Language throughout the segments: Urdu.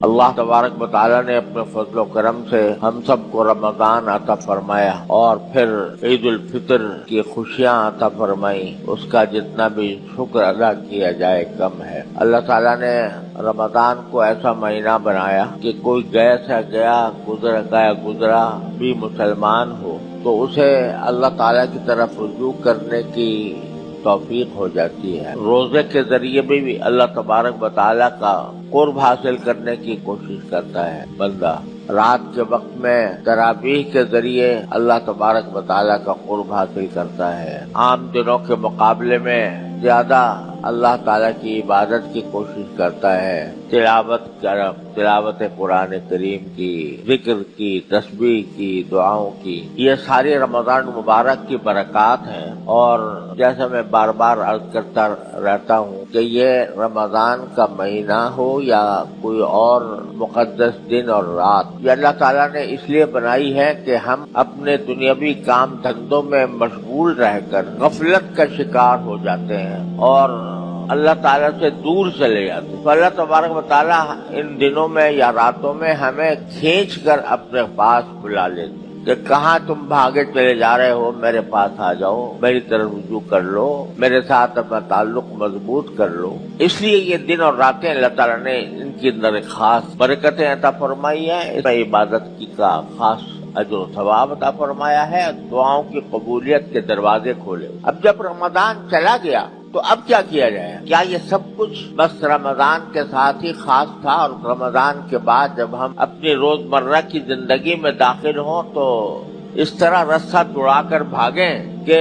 اللہ تبارک و تعالیٰ نے اپنے فضل و کرم سے ہم سب کو رمضان عطا فرمایا اور پھر عید الفطر کی خوشیاں عطا فرمائی، اس کا جتنا بھی شکر ادا کیا جائے کم ہے۔ اللہ تعالیٰ نے رمضان کو ایسا مہینہ بنایا کہ کوئی گیا سے گیا گزرا بھی مسلمان ہو تو اسے اللہ تعالیٰ کی طرف رجوع کرنے کی توفیق ہو جاتی ہے۔ روزے کے ذریعے بھی اللہ تبارک و تعالیٰ کا قرب حاصل کرنے کی کوشش کرتا ہے بندہ۔ رات کے وقت میں تراویح کے ذریعے اللہ تبارک و تعالیٰ کا قرب حاصل کرتا ہے۔ عام دنوں کے مقابلے میں زیادہ اللہ تعالیٰ کی عبادت کی کوشش کرتا ہے، تلاوت قرآن کریم کی، ذکر کی، تسبیح کی، دعاؤں کی۔ یہ ساری رمضان مبارک کی برکات ہیں، اور جیسا میں بار بار عرض کرتا رہتا ہوں کہ یہ رمضان کا مہینہ ہو یا کوئی اور مقدس دن اور رات، یہ اللہ تعالیٰ نے اس لیے بنائی ہے کہ ہم اپنے دنیاوی کام دھندوں میں مشغول رہ کر غفلت کا شکار ہو جاتے ہیں اور اللہ تعالیٰ سے دور چلے جاتے ہیں۔ تو اللہ تبارک و تعالیٰ ان دنوں میں یا راتوں میں ہمیں کھینچ کر اپنے پاس بلا لیتے ہیں کہ کہاں تم بھاگے چلے جا رہے ہو، میرے پاس آ جاؤ، میری طرف رجوع کر لو، میرے ساتھ اپنا تعلق مضبوط کر لو۔ اس لیے یہ دن اور راتیں اللہ تعالیٰ نے ان کی اندر خاص برکتیں عطا فرمائی ہیں، اس میں عبادت کی کا خاص اجر و ثواب عطا فرمایا ہے، دعاؤں کی قبولیت کے دروازے کھولے۔ اب جب رمضان چلا گیا تو اب کیا کیا جائے؟ کیا یہ سب کچھ بس رمضان کے ساتھ ہی خاص تھا اور رمضان کے بعد جب ہم اپنی روزمرہ کی زندگی میں داخل ہوں تو اس طرح رسہ توڑا کر بھاگیں کہ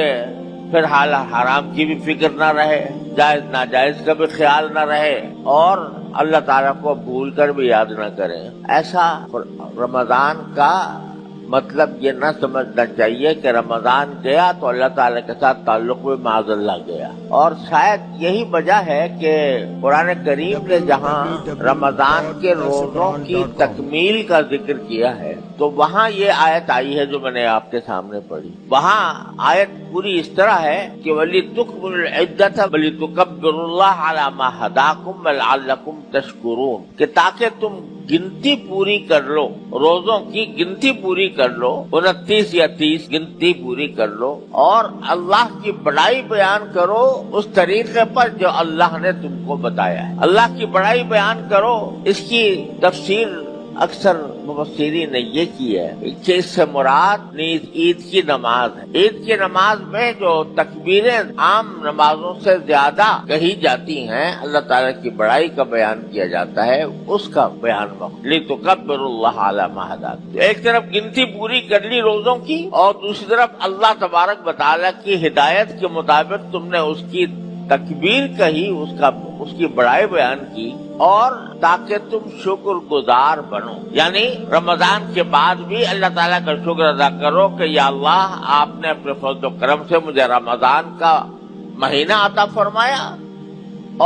پھر حال حرام کی بھی فکر نہ رہے، جائز ناجائز کا بھی خیال نہ رہے اور اللہ تعالیٰ کو بھول کر بھی یاد نہ کریں؟ ایسا رمضان کا مطلب یہ نہ سمجھنا چاہیے کہ رمضان گیا تو اللہ تعالیٰ کے ساتھ تعلق بھی معاذ اللہ گیا۔ اور شاید یہی وجہ ہے کہ قرآن کریم نے جہاں رمضان کے روزوں کی تکمیل کا ذکر کیا ہے تو وہاں یہ آیت آئی ہے جو میں نے آپ کے سامنے پڑھی۔ وہاں آیت پوری اس طرح ہے کہ وَلِتُكْمِلُوا الْعِدَّةَ وَلِتُكَبِّرُوا اللَّهَ عَلَى مَا هَدَاكُمْ وَلَعَلَّكُمْ تَشْكُرُونَ، کہ تاکہ تم گنتی پوری کر لو، روزوں کی گنتی پوری کر لو، 29 یا 30 گنتی پوری کر لو اور اللہ کی بڑائی بیان کرو اس طریقے پر جو اللہ نے تم کو بتایا ہے۔ اللہ کی بڑائی بیان کرو، اس کی تفسیر اکثر مفسرین نے یہ کی ہے کہ اس سے مراد عید کی نماز ہے۔ عید کی نماز میں جو تکبیریں عام نمازوں سے زیادہ کہی جاتی ہیں، اللہ تعالیٰ کی بڑائی کا بیان کیا جاتا ہے، اس کا بیان لِتُكَبِّرُوا اللَّهَ عَلَى مَا هَدَاكُمْ۔ ایک طرف گنتی پوری کر لی روزوں کی اور دوسری طرف اللہ تبارک و تعالیٰ کی ہدایت کے مطابق تم نے اس کی تکبیر کہی، اس کی بڑائی بیان کی، اور تاکہ تم شکر گزار بنو، یعنی رمضان کے بعد بھی اللہ تعالیٰ کا شکر ادا کرو کہ یا اللہ آپ نے اپنے فضل و کرم سے مجھے رمضان کا مہینہ عطا فرمایا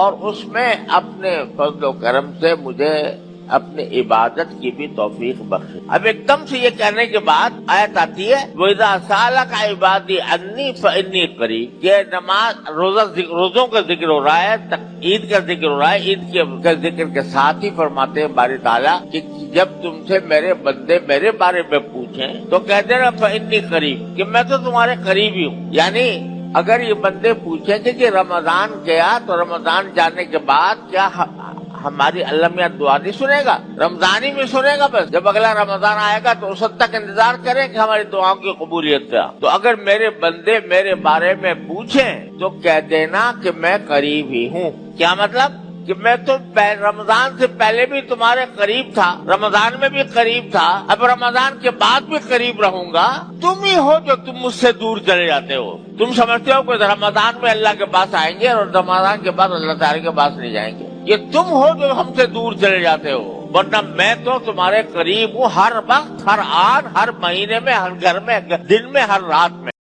اور اس میں اپنے فضل و کرم سے مجھے اپنی عبادت کی بھی توفیق بخشے۔ اب ایک دم سے یہ کہنے کے بعد آیت آتی ہے وَإِذَا سَأَلَكَ عِبَادِي عَنِّي فَإِنِّي قَرِيبٌ۔ یہ نماز روزوں کا ذکر ہو رہا ہے، عید کا ذکر ہو رہا ہے۔ عید کے ذکر کے ساتھ ہی فرماتے ہیں باری تعالیٰ کہ جب تم سے میرے بندے میرے بارے میں پوچھیں تو کہہ دینا فَإِنِّي قَرِيبٌ، کہ میں تو تمہارے قریب ہی ہوں۔ یعنی اگر یہ بندے پوچھیں گے کہ رمضان گیا تو رمضان جانے کے بعد کیا ہماری اللہ میاں دعا نہیں سنے گا؟ رمضان ہی میں سنے گا، بس جب اگلا رمضان آئے گا تو اس وقت تک انتظار کریں کہ ہماری دعاؤں کی قبولیت کا۔ تو اگر میرے بندے میرے بارے میں پوچھیں تو کہہ دینا کہ میں قریب ہی ہوں۔ کیا مطلب؟ کہ میں تو رمضان سے پہلے بھی تمہارے قریب تھا، رمضان میں بھی قریب تھا، اب رمضان کے بعد بھی قریب رہوں گا۔ تم ہی ہو جو تم مجھ سے دور چلے جاتے ہو۔ تم سمجھتے ہو کہ رمضان میں اللہ کے پاس آئیں گے اور رمضان کے بعد اللہ تعالیٰ کے پاس نہیں جائیں گے۔ یہ تم ہو جو ہم سے دور چلے جاتے ہو، ورنہ میں تو تمہارے قریب ہوں، ہر وقت، ہر آن، ہر مہینے میں، ہر گھر میں، دن میں، ہر رات میں۔